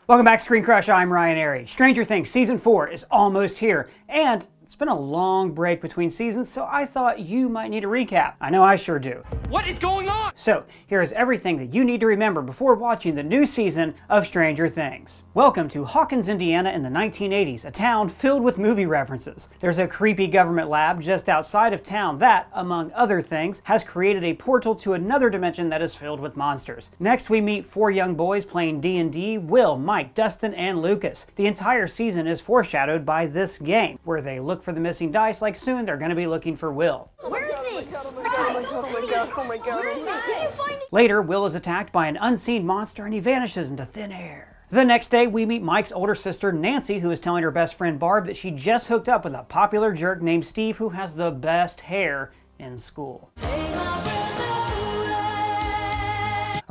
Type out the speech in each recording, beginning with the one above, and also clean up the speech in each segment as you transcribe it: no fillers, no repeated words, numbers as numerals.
Welcome back to Screen Crush, I'm Ryan Airy. Stranger Things Season 4 is almost here, and it's been a long break between seasons, so I thought you might need a recap. I know I sure do. What is going on? So, here is everything that you need to remember before watching the new season of Stranger Things. Welcome to Hawkins, Indiana in the 1980s, a town filled with movie references. There's a creepy government lab just outside of town that, among other things, has created a portal to another dimension that is filled with monsters. Next, we meet 4 young boys playing D&D, Will, Mike, Dustin, and Lucas. The entire season is foreshadowed by this game, where they look for the missing dice like soon they're going to be looking for Will. Where is it? Oh my god. Where is it? Can you find it? Later, Will is attacked by an unseen monster and he vanishes into thin air. The next day, we meet Mike's older sister, Nancy, who is telling her best friend Barb that she just hooked up with a popular jerk named Steve who has the best hair in school.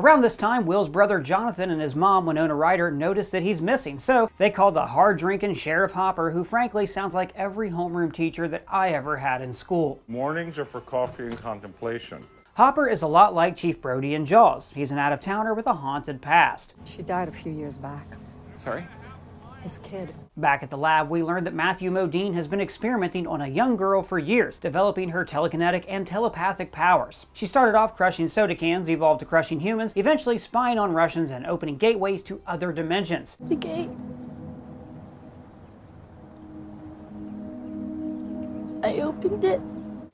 Around this time, Will's brother Jonathan and his mom, Winona Ryder, notice that he's missing, so they call the hard-drinking Sheriff Hopper, who frankly sounds like every homeroom teacher that I ever had in school. Mornings are for coffee and contemplation. Hopper is a lot like Chief Brody in Jaws. He's an out-of-towner with a haunted past. She died a few years back. Sorry? His kid. Back at the lab, we learned that Matthew Modine has been experimenting on a young girl for years, developing her telekinetic and telepathic powers. She started off crushing soda cans, evolved to crushing humans, eventually spying on Russians and opening gateways to other dimensions. The gate. I opened it.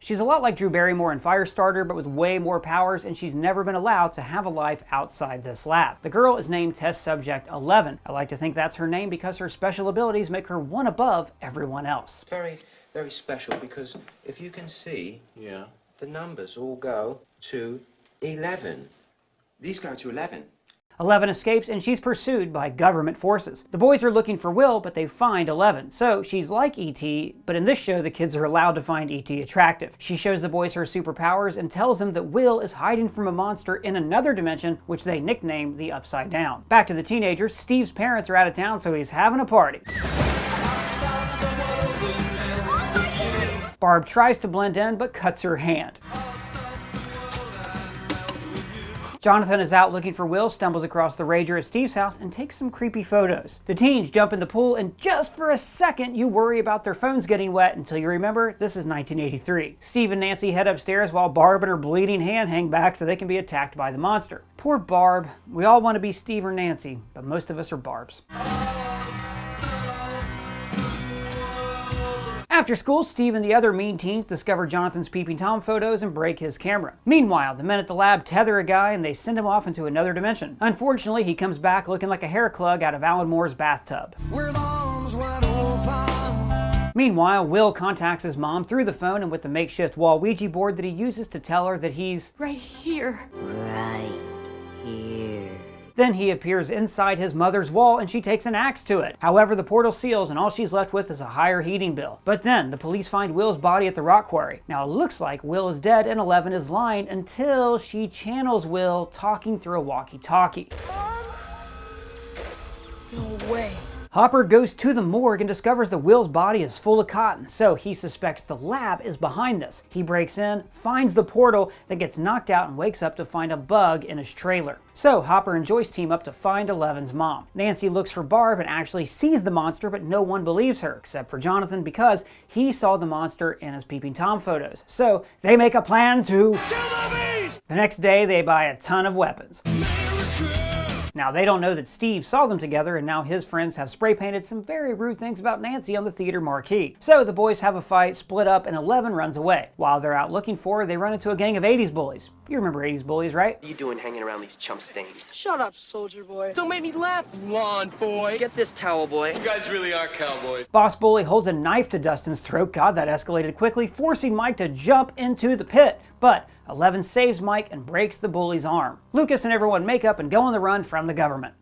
She's a lot like Drew Barrymore in Firestarter, but with way more powers, and she's never been allowed to have a life outside this lab. The girl is named Test Subject 11. I like to think that's her name because her special abilities make her one above everyone else. Very, very special because if you can see, the numbers all go to 11. These go to 11. 11 escapes and she's pursued by government forces. The boys are looking for Will, but they find 11. So she's like E.T., but in this show the kids are allowed to find E.T. attractive. She shows the boys her superpowers and tells them that Will is hiding from a monster in another dimension, which they nickname the Upside Down. Back to the teenagers, Steve's parents are out of town, so he's having a party. Barb tries to blend in, but cuts her hand. Jonathan is out looking for Will, stumbles across the Rager at Steve's house, and takes some creepy photos. The teens jump in the pool, and just for a second, you worry about their phones getting wet until you remember this is 1983. Steve and Nancy head upstairs while Barb and her bleeding hand hang back so they can be attacked by the monster. Poor Barb. We all want to be Steve or Nancy, but most of us are Barbs. After school, Steve and the other mean teens discover Jonathan's peeping Tom photos and break his camera. Meanwhile, the men at the lab tether a guy and they send him off into another dimension. Unfortunately, he comes back looking like a hair clug out of Alan Moore's bathtub. Meanwhile, Will contacts his mom through the phone and with the makeshift wall Ouija board that he uses to tell her that he's Right here. Right here. Then he appears inside his mother's wall and she takes an axe to it. However, the portal seals and all she's left with is a higher heating bill. But then the police find Will's body at the rock quarry. Now it looks like Will is dead and 11 is lying until she channels Will talking through a walkie-talkie. No way. Hopper goes to the morgue and discovers that Will's body is full of cotton, so he suspects the lab is behind this. He breaks in, finds the portal, then gets knocked out and wakes up to find a bug in his trailer. So Hopper and Joyce team up to find 11's mom. Nancy looks for Barb and actually sees the monster, but no one believes her, except for Jonathan because he saw the monster in his peeping Tom photos. So they make a plan to... The next day they buy a ton of weapons. Now, they don't know that Steve saw them together, and now his friends have spray painted some very rude things about Nancy on the theater marquee. So the boys have a fight, split up, and 11 runs away. While they're out looking for her, they run into a gang of 80s bullies. You remember 80s bullies, right? What are you doing hanging around these chump stains? Shut up, soldier boy. Don't make me laugh, blonde boy. Get this towel, boy. You guys really are cowboys. Boss Bully holds a knife to Dustin's throat. God, that escalated quickly, forcing Mike to jump into the pit. But 11 saves Mike and breaks the bully's arm. Lucas and everyone make up and go on the run from the government.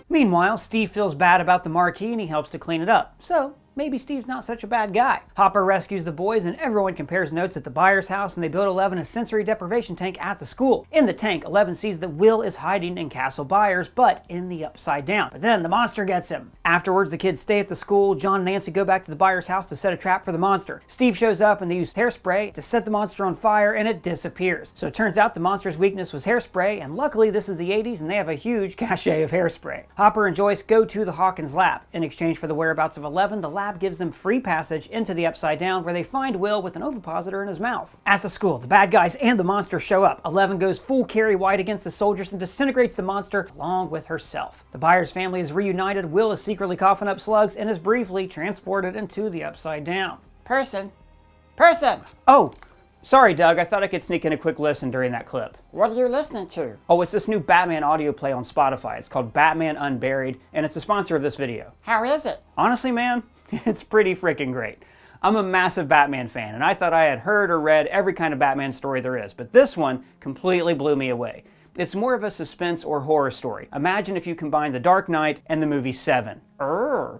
Meanwhile, Steve feels bad about the marquee and he helps to clean it up. So maybe Steve's not such a bad guy. Hopper rescues the boys and everyone compares notes at the Byers house, and they build Eleven a sensory deprivation tank at the school. In the tank, Eleven sees that Will is hiding in Castle Byers, but in the Upside Down. But then the monster gets him. Afterwards, the kids stay at the school. John and Nancy go back to the Byers house to set a trap for the monster. Steve shows up and they use hairspray to set the monster on fire, and it disappears. So it turns out the monster's weakness was hairspray, and luckily this is the 80s and they have a huge cache of hairspray. Hopper and Joyce go to the Hawkins lab. In exchange for the whereabouts of Eleven, the lab gives them free passage into the Upside Down, where they find Will with an ovipositor in his mouth. At the school, the bad guys and the monster show up. Eleven goes full Carrie White against the soldiers and disintegrates the monster along with herself. The Byers family is reunited. Will is secretly coughing up slugs and is briefly transported into the Upside Down. Person! Oh! Sorry, Doug, I thought I could sneak in a quick listen during that clip. What are you listening to? Oh, it's this new Batman audio play on Spotify. It's called Batman Unburied, and it's a sponsor of this video. How is it? Honestly, man, it's pretty freaking great. I'm a massive Batman fan, and I thought I had heard or read every kind of Batman story there is, but this one completely blew me away. It's more of a suspense or horror story. Imagine if you combine The Dark Knight and the movie Seven.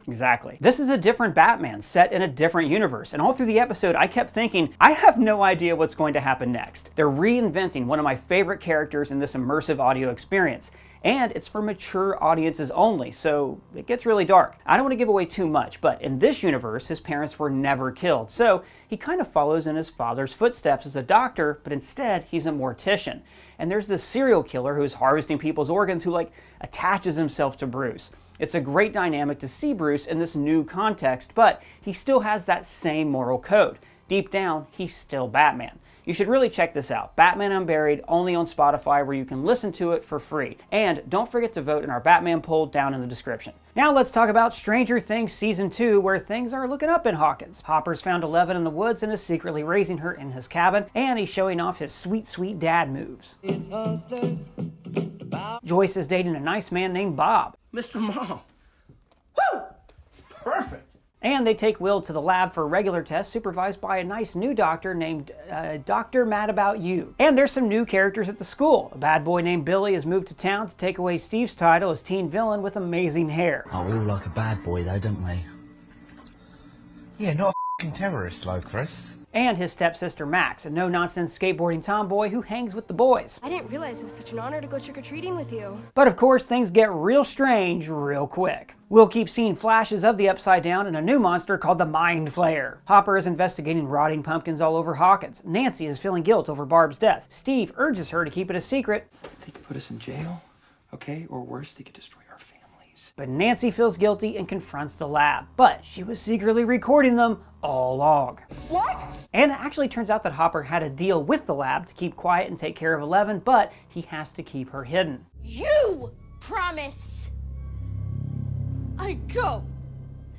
Exactly. This is a different Batman set in a different universe, and all through the episode I kept thinking, I have no idea what's going to happen next. They're reinventing one of my favorite characters in this immersive audio experience, and it's for mature audiences only, so it gets really dark. I don't want to give away too much, but in this universe his parents were never killed, so he kind of follows in his father's footsteps as a doctor, but instead he's a mortician. And there's this serial killer who's harvesting people's organs who attaches himself to Bruce. It's a great dynamic to see Bruce in this new context, but he still has that same moral code. Deep down, he's still Batman. You should really check this out. Batman Unburied, only on Spotify, where you can listen to it for free. And don't forget to vote in our Batman poll down in the description. Now let's talk about Stranger Things Season 2, where things are looking up in Hawkins. Hopper's found Eleven in the woods and is secretly raising her in his cabin, and he's showing off his sweet, sweet dad moves. Joyce is dating a nice man named Bob. Mr. Mom. Woo! Perfect. And they take Will to the lab for regular tests supervised by a nice new doctor named Dr. Mad About You. And there's some new characters at the school. A bad boy named Billy has moved to town to take away Steve's title as teen villain with amazing hair. Oh, we all like a bad boy though, don't we? Yeah, not a f***ing terrorist, though, Chris. And his stepsister Max, a no-nonsense skateboarding tomboy who hangs with the boys. I didn't realize it was such an honor to go trick-or-treating with you. But of course, things get real strange real quick. We'll keep seeing flashes of the Upside Down and a new monster called the Mind Flayer. Hopper is investigating rotting pumpkins all over Hawkins. Nancy is feeling guilt over Barb's death. Steve urges her to keep it a secret. They could put us in jail, okay? Or worse, they could destroy our families. But Nancy feels guilty and confronts the lab. But she was secretly recording them all along. What? And it actually turns out that Hopper had a deal with the lab to keep quiet and take care of Eleven, but he has to keep her hidden. You promise I go,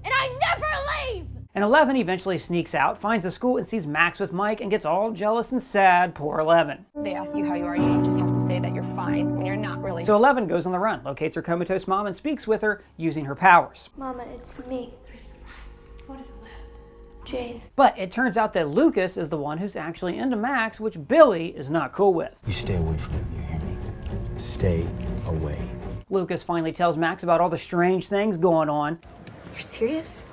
and I never leave! And Eleven eventually sneaks out, finds the school, and sees Max with Mike and gets all jealous and sad. Poor Eleven. They ask you how you are, you just have to say that you're fine when you're not really. So Eleven goes on the run, locates her comatose mom, and speaks with her using her powers. Mama, it's me. Jane. But it turns out that Lucas is the one who's actually into Max, which Billy is not cool with. You stay away from him, you hear me? Stay away. Lucas finally tells Max about all the strange things going on. You're serious?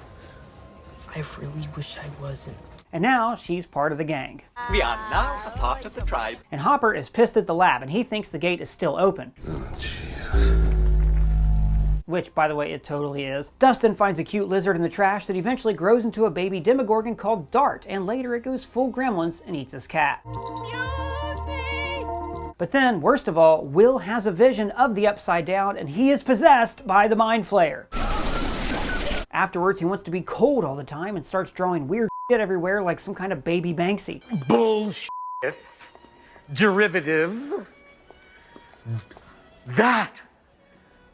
I really wish I wasn't. And now she's part of the gang. We are now a part of the tribe. And Hopper is pissed at the lab, and he thinks the gate is still open. Oh, Jesus. Which, by the way, it totally is. Dustin finds a cute lizard in the trash that eventually grows into a baby Demogorgon called Dart, and later it goes full Gremlins and eats his cat. But then, worst of all, Will has a vision of the Upside Down, and he is possessed by the Mind Flayer. Afterwards, he wants to be cold all the time and starts drawing weird shit everywhere like some kind of baby Banksy. Bullshit. Derivative. That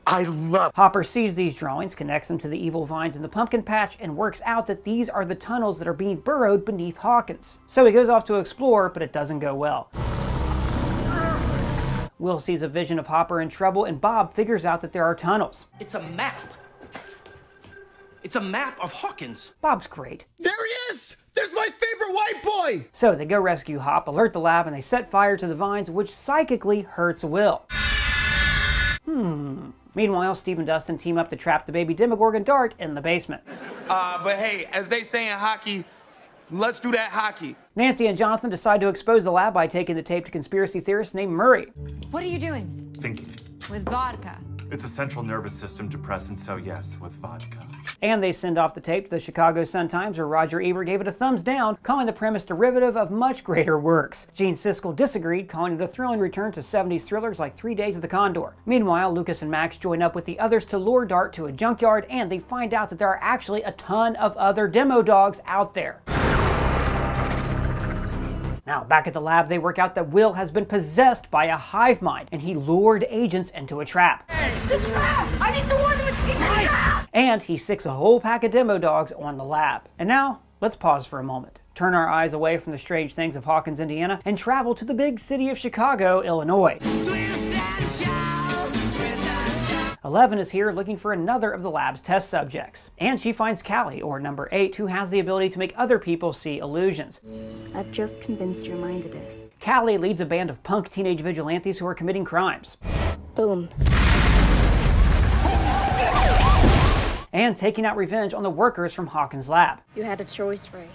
I love. Hopper sees these drawings, connects them to the evil vines in the pumpkin patch, and works out that these are the tunnels that are being burrowed beneath Hawkins. So he goes off to explore, but it doesn't go well. Will sees a vision of Hopper in trouble, and Bob figures out that there are tunnels. It's a map. It's a map of Hawkins. Bob's great. There he is! There's my favorite white boy! So they go rescue Hop, alert the lab, and they set fire to the vines, which psychically hurts Will. Meanwhile, Steve and Dustin team up to trap the baby Demogorgon Dart in the basement. But hey, as they say in hockey, let's do that hockey. Nancy and Jonathan decide to expose the lab by taking the tape to conspiracy theorist named Murray. What are you doing? Thinking. With vodka. It's a central nervous system depressant, so yes, with vodka. And they send off the tape to the Chicago Sun-Times, where Roger Ebert gave it a thumbs down, calling the premise derivative of much greater works. Gene Siskel disagreed, calling it a thrilling return to 70s thrillers like 3 Days of the Condor. Meanwhile, Lucas and Max join up with the others to lure Dart to a junkyard, and they find out that there are actually a ton of other demo dogs out there. Now, back at the lab, they work out that Will has been possessed by a hive mind, and he lured agents into a trap. It's a trap! I need to warn them it's a trap! And he sicks a whole pack of demo dogs on the lab. And now, let's pause for a moment. Turn our eyes away from the strange things of Hawkins, Indiana, and travel to the big city of Chicago, Illinois. 11 is here looking for another of the lab's test subjects. And she finds Callie, or number 8, who has the ability to make other people see illusions. I've just convinced your mind it is. Callie leads a band of punk teenage vigilantes who are committing crimes. Boom. And taking out revenge on the workers from Hawkins' lab. You had a choice, Ray.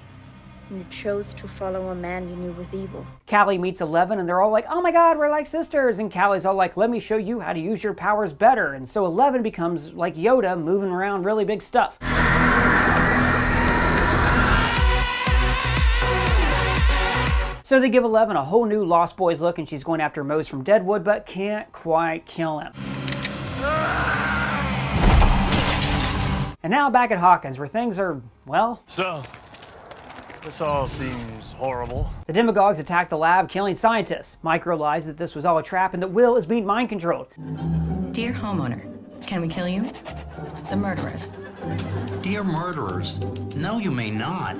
And you chose to follow a man you knew was evil. Callie meets 11 and they're all like, oh my god, we're like sisters. And Callie's all like, let me show you how to use your powers better. And so 11 becomes like Yoda, moving around really big stuff. So they give 11 a whole new Lost Boys look, and she's going after Mose from Deadwood, but can't quite kill him. And now back at Hawkins, where things are, well... So, this all seems horrible. The demagogues attack the lab, killing scientists. Mike realizes that this was all a trap and that Will is being mind-controlled. Dear homeowner, can we kill you? The murderers. Dear murderers, no you may not.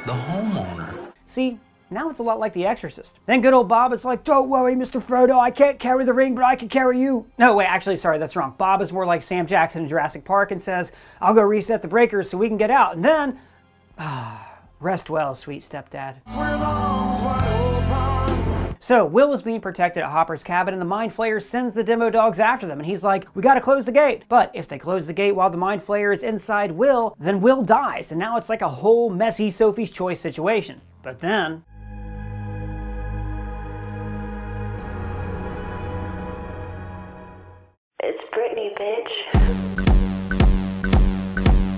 The homeowner. See? Now it's a lot like The Exorcist. Then good old Bob is like, don't worry, Mr. Frodo, I can't carry the ring, but I can carry you. No, wait, actually, sorry, that's wrong. Bob is more like Sam Jackson in Jurassic Park and says, I'll go reset the breakers so we can get out. And then, rest well, sweet stepdad. So, Will is being protected at Hopper's cabin, and the Mind Flayer sends the demo dogs after them, and he's like, we gotta close the gate. But if they close the gate while the Mind Flayer is inside Will, then Will dies, and now it's like a whole messy Sophie's Choice situation. But then... It's Brittany, bitch.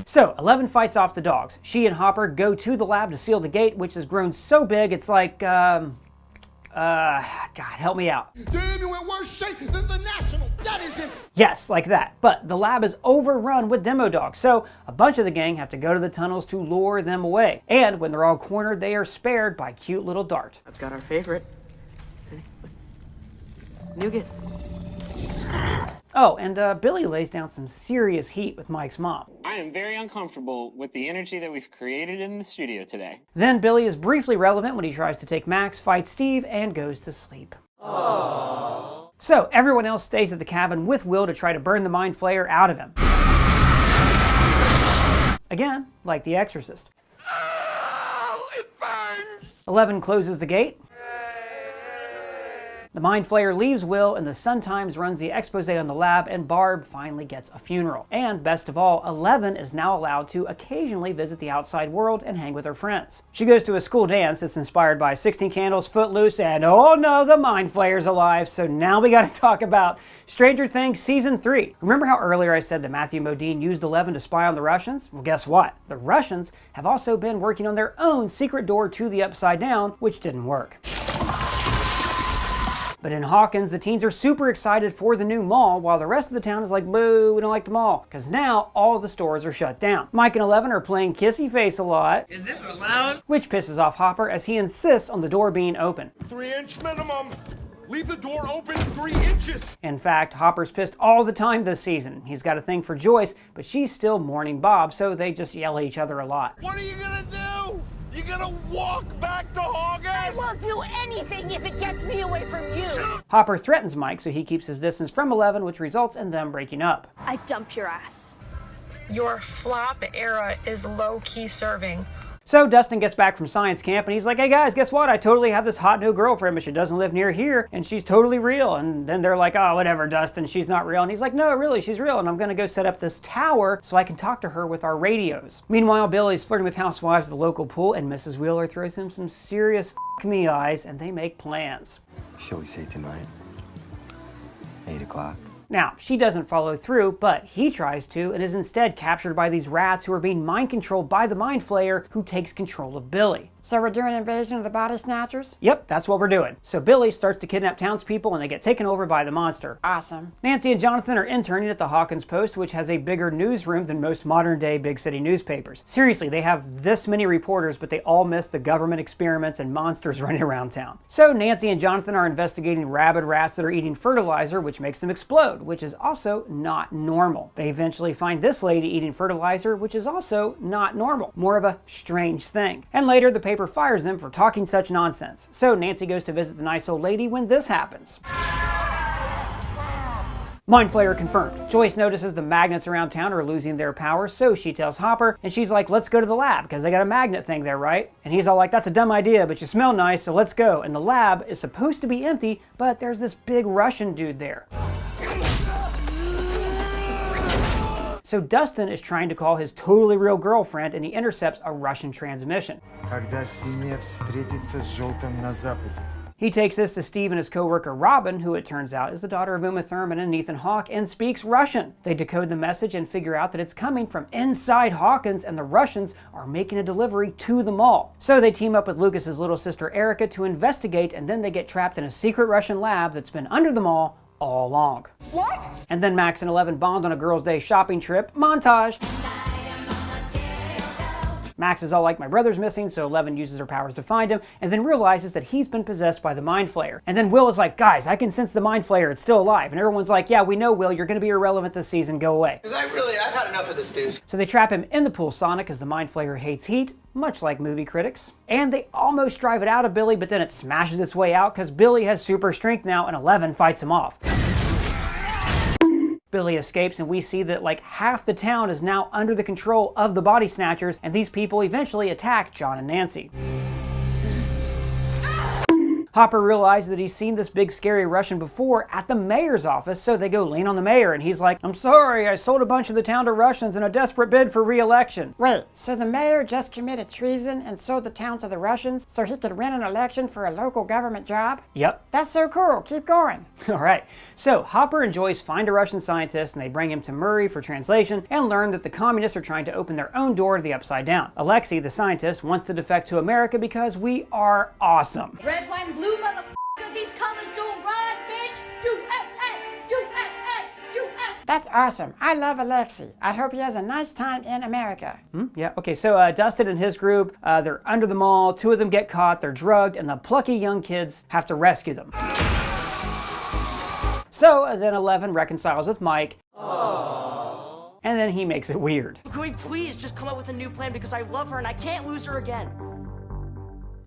So, 11 fights off the dogs. She and Hopper go to the lab to seal the gate, which has grown so big it's like, God, help me out. Damn, you in worse shape than the National. That is him. Yes, like that. But the lab is overrun with demo dogs, so a bunch of the gang have to go to the tunnels to lure them away. And when they're all cornered, they are spared by cute little Dart. I've got our favorite. Nougat. Oh, and Billy lays down some serious heat with Mike's mom. I am very uncomfortable with the energy that we've created in the studio today. Then Billy is briefly relevant when he tries to take Max, fights Steve, and goes to sleep. Aww. So everyone else stays at the cabin with Will to try to burn the Mind Flayer out of him. Again, like The Exorcist. Oh, it burns. 11 closes the gate. The Mind Flayer leaves Will, and the Sun-Times runs the expose on the lab, and Barb finally gets a funeral. And best of all, 11 is now allowed to occasionally visit the outside world and hang with her friends. She goes to a school dance that's inspired by 16 Candles, Footloose, and oh no, the Mind Flayer's alive. So now we gotta talk about Stranger Things Season 3. Remember how earlier I said that Matthew Modine used 11 to spy on the Russians? Well, guess what? The Russians have also been working on their own secret door to the Upside Down, which didn't work. But in Hawkins, the teens are super excited for the new mall, while the rest of the town is like, boo, we don't like the mall. Because now all the stores are shut down. Mike and 11 are playing kissy face a lot. Is this allowed? Which pisses off Hopper as he insists on the door being open. 3-inch minimum. Leave the door open 3 inches. In fact, Hopper's pissed all the time this season. He's got a thing for Joyce, but she's still mourning Bob, so they just yell at each other a lot. What are you gonna do? You gonna walk back to Hawkins? I will do anything if it gets me away from you. Hopper threatens Mike, so he keeps his distance from 11, which results in them breaking up. I dump your ass. Your flop era is low-key serving. So Dustin gets back from science camp and he's like, hey guys, guess what? I totally have this hot new girlfriend, but she doesn't live near here and she's totally real. And then they're like, oh, whatever, Dustin, she's not real. And he's like, no, really, she's real. And I'm gonna go set up this tower so I can talk to her with our radios. Meanwhile, Billy's flirting with housewives at the local pool and Mrs. Wheeler throws him some serious f me eyes and they make plans. Shall we say tonight? 8 o'clock. Now, she doesn't follow through, but he tries to and is instead captured by these rats who are being mind controlled by the Mind Flayer who takes control of Billy. So we're doing Invasion of the Body Snatchers? Yep, that's what we're doing. So Billy starts to kidnap townspeople and they get taken over by the monster. Awesome. Nancy and Jonathan are interning at the Hawkins Post, which has a bigger newsroom than most modern day big city newspapers. Seriously, they have this many reporters, but they all miss the government experiments and monsters running around town. So Nancy and Jonathan are investigating rabid rats that are eating fertilizer, which makes them explode, which is also not normal. They eventually find this lady eating fertilizer, which is also not normal. More of a strange thing. And later, the paper fires them for talking such nonsense. So Nancy goes to visit the nice old lady when this happens. Mind Flayer confirmed. Joyce notices the magnets around town are losing their power, so she tells Hopper, and she's like, let's go to the lab, because they got a magnet thing there, right? And he's all like, that's a dumb idea, but you smell nice, so let's go. And the lab is supposed to be empty, but there's this big Russian dude there. So Dustin is trying to call his totally real girlfriend and he intercepts a Russian transmission. He takes this to Steve and his co-worker Robin, who it turns out is the daughter of Uma Thurman and Ethan Hawke and speaks Russian. They decode the message and figure out that it's coming from inside Hawkins and the Russians are making a delivery to the mall. So they team up with Lucas's little sister Erica to investigate and then they get trapped in a secret Russian lab that's been under the mall all along. What? And then Max and Eleven bond on a girls' day shopping trip. Montage. Max is all like, my brother's missing, so Eleven uses her powers to find him, and then realizes that he's been possessed by the Mind Flayer. And then Will is like, guys, I can sense the Mind Flayer, it's still alive. And everyone's like, yeah, we know, Will, you're gonna be irrelevant this season, go away. Because I've had enough of this dude. So they trap him in the pool sauna because the Mind Flayer hates heat, much like movie critics. And they almost drive it out of Billy, but then it smashes its way out because Billy has super strength now and Eleven fights him off. Billy escapes and we see that like half the town is now under the control of the Body Snatchers and these people eventually attack John and Nancy. Hopper realizes that he's seen this big scary Russian before at the mayor's office, so they go lean on the mayor and he's like, I'm sorry, I sold a bunch of the town to Russians in a desperate bid for re-election. Wait, so the mayor just committed treason and sold the town to the Russians so he could win an election for a local government job? Yep. That's so cool, keep going. Alright, so Hopper and Joyce find a Russian scientist and they bring him to Murray for translation and learn that the communists are trying to open their own door to the Upside Down. Alexei, the scientist, wants to defect to America because we are awesome. Red, white, and blue, motherfucker, these colors don't rhyme, bitch! USA! USA! USA! That's awesome. I love Alexei. I hope he has a nice time in America. Yeah, okay, so Dustin and his group, they're under the mall, two of them get caught, they're drugged, and the plucky young kids have to rescue them. So then Eleven reconciles with Mike. Aww. And then he makes it weird. Can we please just come up with a new plan because I love her and I can't lose her again?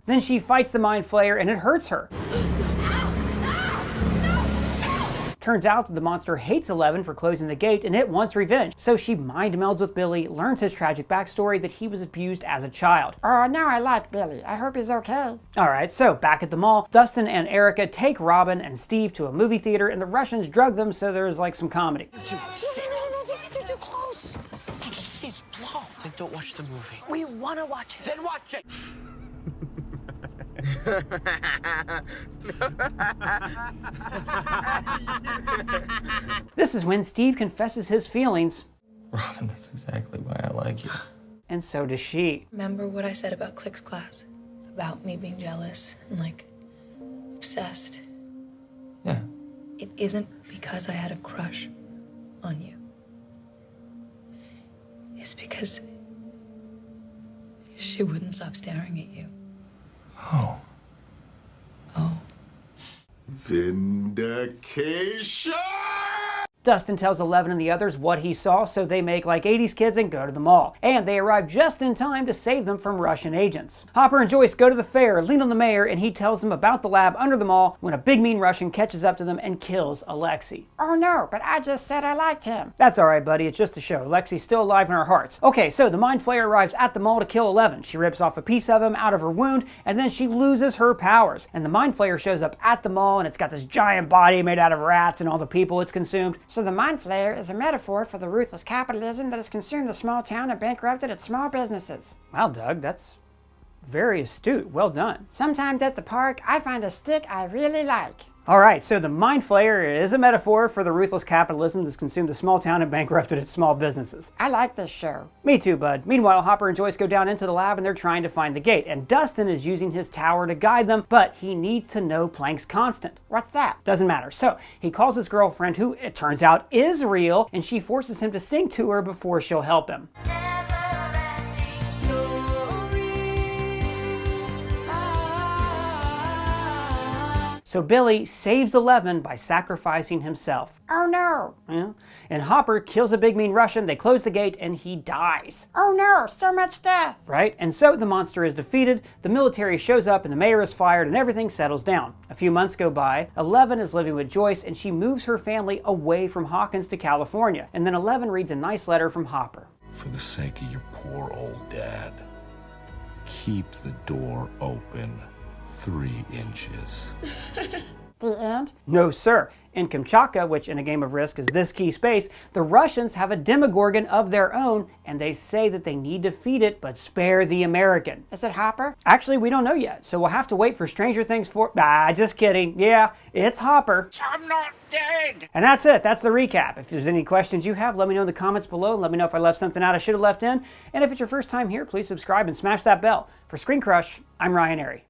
Then she fights the Mind Flayer and it hurts her. Turns out that the monster hates Eleven for closing the gate and it wants revenge. So she mind melds with Billy, learns his tragic backstory that he was abused as a child. Oh, now I like Billy. I hope he's okay. Alright, so back at the mall, Dustin and Erica take Robin and Steve to a movie theater and the Russians drug them so there's like some comedy. No, these are too close. She's blown. Then don't watch the movie. We want to watch it. Then watch it. This is when Steve confesses his feelings. Robin, that's exactly why I like you. And so does she. Remember what I said about Click's class? About me being jealous and, like, obsessed? Yeah. It isn't because I had a crush on you. It's because she wouldn't stop staring at you. Oh. Vindication! Dustin tells Eleven and the others what he saw, so they make like 80s kids and go to the mall. And they arrive just in time to save them from Russian agents. Hopper and Joyce go to the fair, lean on the mayor, and he tells them about the lab under the mall when a big mean Russian catches up to them and kills Alexei. Oh no, but I just said I liked him. That's alright, buddy, it's just a show. Alexi's still alive in our hearts. Okay, so the Mind Flayer arrives at the mall to kill Eleven. She rips off a piece of him out of her wound, and then she loses her powers. And the Mind Flayer shows up at the mall, and it's got this giant body made out of rats and all the people it's consumed. So the Mind Flayer is a metaphor for the ruthless capitalism that has consumed a small town and bankrupted its small businesses. Wow, Doug, that's very astute. Well done. Sometimes at the park, I find a stick I really like. Alright, so the Mind Flayer is a metaphor for the ruthless capitalism that's consumed a small town and bankrupted its small businesses. I like this show. Me too, bud. Meanwhile, Hopper and Joyce go down into the lab and they're trying to find the gate. And Dustin is using his tower to guide them, but he needs to know Planck's constant. What's that? Doesn't matter. So he calls his girlfriend, who it turns out is real, and she forces him to sing to her before she'll help him. So Billy saves Eleven by sacrificing himself. Oh no! Yeah. And Hopper kills a big mean Russian, they close the gate, and he dies. Oh no, so much death! Right? And so the monster is defeated, the military shows up, and the mayor is fired, and everything settles down. A few months go by, Eleven is living with Joyce, and she moves her family away from Hawkins to California. And then Eleven reads a nice letter from Hopper. For the sake of your poor old dad, keep the door open 3 inches. The end? No, sir. In Kamchatka, which in a game of Risk is this key space, the Russians have a Demogorgon of their own, and they say that they need to feed it, but spare the American. Is it Hopper? Actually, we don't know yet, so we'll have to wait for Stranger Things 4. Just kidding. Yeah, it's Hopper. I'm not dead! And that's it. That's the recap. If there's any questions you have, let me know in the comments below. Let me know if I left something out I should have left in. And if it's your first time here, please subscribe and smash that bell. For Screen Crush, I'm Ryan Airy.